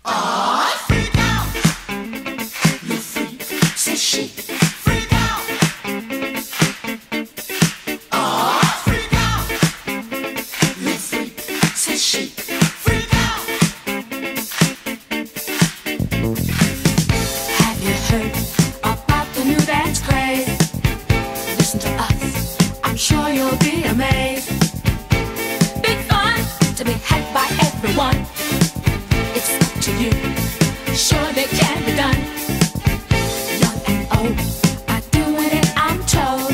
Freak out. You freak, says she. Freak out. Freak out. You freak, says she. Freak out. Have you heard about the new dance craze? Listen to us, I'm sure you'll be amazed. Big fun to be had by everyone. It's up to you, surely can be done. Young and old are doing it, I'm told.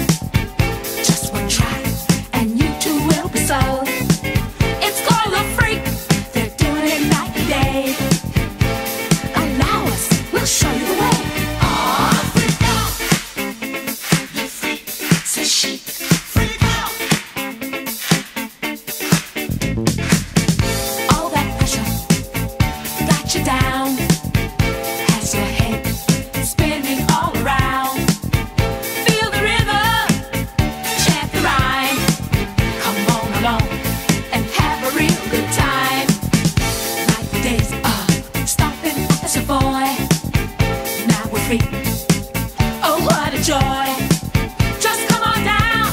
Just one try, and you too will be sold. It's called a freak, they're doing it night and day. Allow us, we'll show you the way. Freak out. You freak, says she. Freak out. All that pressure got you down, has your head spinning all around. Feel the rhythm, chant the rhyme. Come on along and have a real good time. Like the days of stomping as a boy. Now we're free. Oh, what a joy! Just come on down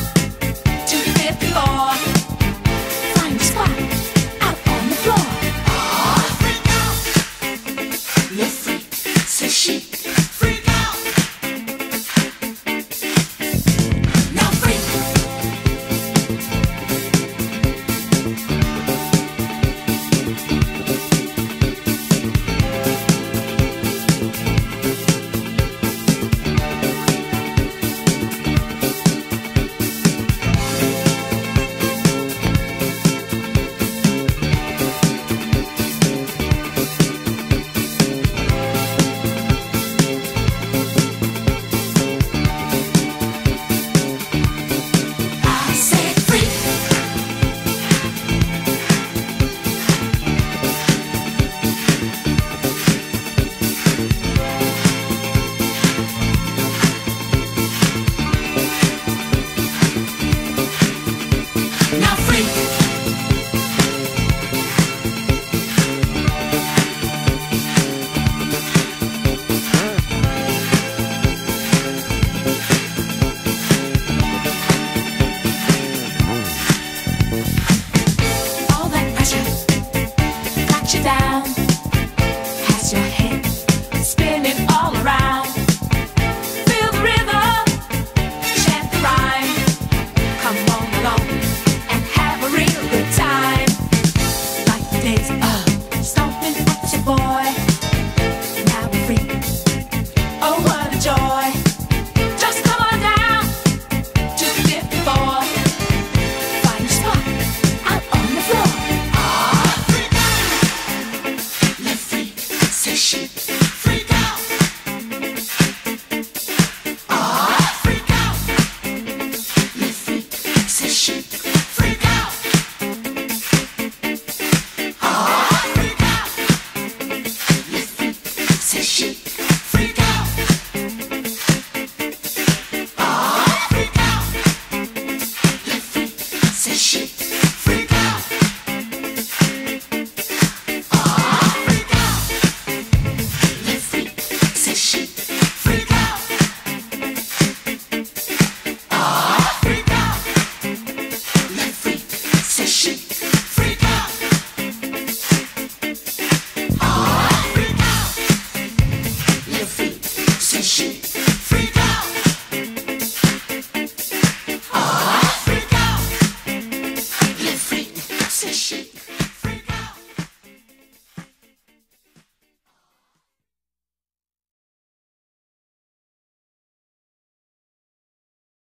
to the 5th floor. Find a spot out on the floor. Freak out. You freak, says she. Freak out. Now freak. I said freak. Now freak. All that pressure got you down, has your head